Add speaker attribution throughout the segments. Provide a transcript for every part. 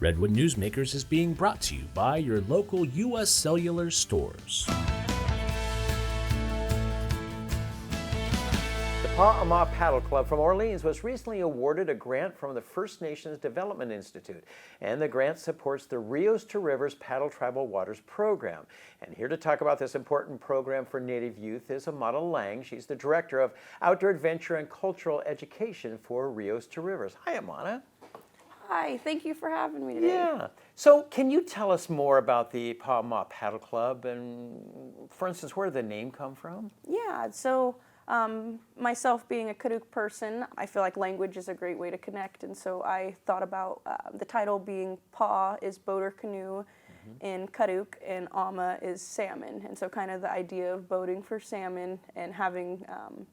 Speaker 1: Redwood Newsmakers is being brought to you by your local U.S. Cellular stores.
Speaker 2: The Paah Paddle Club from Orleans was recently awarded a grant from the First Nations Development Institute, and the grant supports the Rios to Rivers Paddle Tribal Waters program. And here to talk about this important program for Native youth is Aama Lang. She's the Director of Outdoor Adventure and Cultural Education for Rios to Rivers. Hi, Aama.
Speaker 3: Hi, thank you for having me today.
Speaker 2: Yeah. So can you tell us more about the Paah Paddle Club and, for instance, where did the name come from?
Speaker 3: Yeah, so myself being a Kaduk person, I feel like language is a great way to connect, and so I thought about the title being Paah is boat or canoe in Kaduk, and Aama is salmon, and so kind of the idea of boating for salmon and having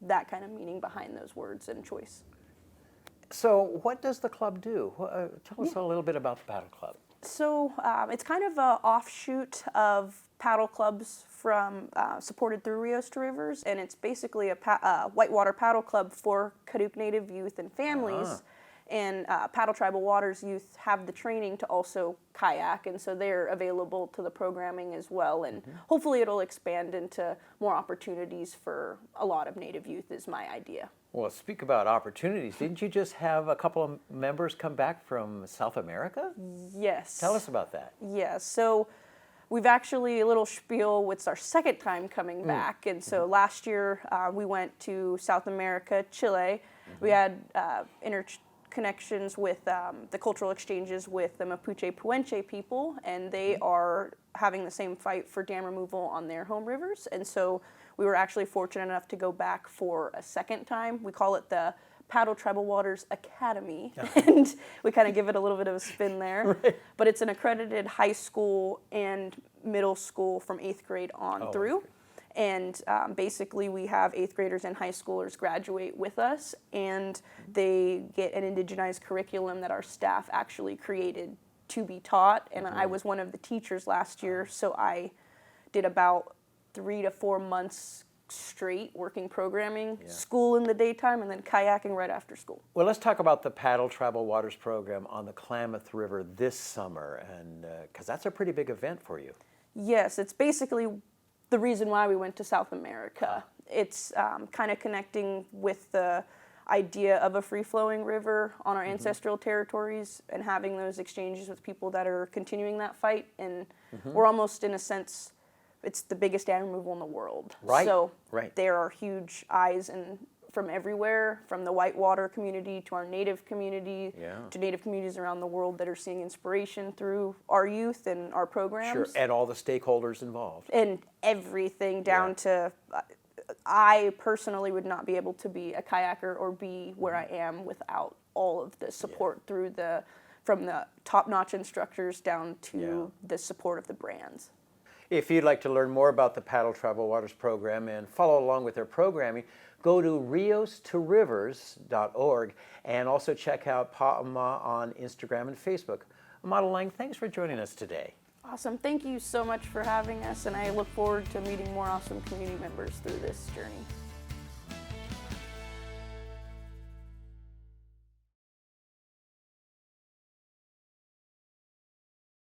Speaker 3: that kind of meaning behind those words and choice.
Speaker 2: So what does the club do? Tell us a little bit about the Paddle Club.
Speaker 3: So it's kind of an offshoot of paddle clubs from supported through Rios to Rivers, and it's basically a whitewater paddle club for Kaduk Native youth and families. And Paddle Tribal Waters youth have the training to also kayak, and so they're available to the programming as well. And hopefully it'll expand into more opportunities for a lot of Native youth is my idea.
Speaker 2: Well, speak about opportunities. Didn't you just have a couple of members come back from South America?
Speaker 3: Yes.
Speaker 2: Tell us about that.
Speaker 3: Yeah, so we've actually, a little spiel, it's our second time coming back. And so last year we went to South America, Chile. We had interconnections with the cultural exchanges with the Mapuche Puenche people, and they are having the same fight for dam removal on their home rivers. And so we were actually fortunate enough to go back for a second time. We call it the Paddle Tribal Waters Academy, and we kind of give it a little bit of a spin there. Right. But it's an accredited high school and middle school from 8th grade on through. And basically we have 8th graders and high schoolers graduate with us, and they get an indigenized curriculum that our staff actually created to be taught. And I was one of the teachers last year, so I did about 3 to 4 months straight working programming, school in the daytime, and then kayaking right after school.
Speaker 2: Well, let's talk about the Paddle Tribal Waters program on the Klamath River this summer, and because that's a pretty big event for you.
Speaker 3: Yes, it's basically the reason why we went to South America. It's kind of connecting with the idea of a free-flowing river on our ancestral territories and having those exchanges with people that are continuing that fight. And we're almost, in a sense, it's the biggest dam removal in the world.
Speaker 2: Right.
Speaker 3: So there are huge eyes from everywhere, from the whitewater community to our Native community to Native communities around the world that are seeing inspiration through our youth and our programs.
Speaker 2: Sure, and all the stakeholders involved.
Speaker 3: And everything down to, I personally would not be able to be a kayaker or be where I am without all of the support through from the top-notch instructors down to the support of the brands.
Speaker 2: If you'd like to learn more about the Paddle Tribal Waters program and follow along with their programming, go to riostorivers.org and also check out Paah on Instagram and Facebook. Aama Lang, thanks for joining us today.
Speaker 3: Awesome. Thank you so much for having us, and I look forward to meeting more awesome community members through this journey.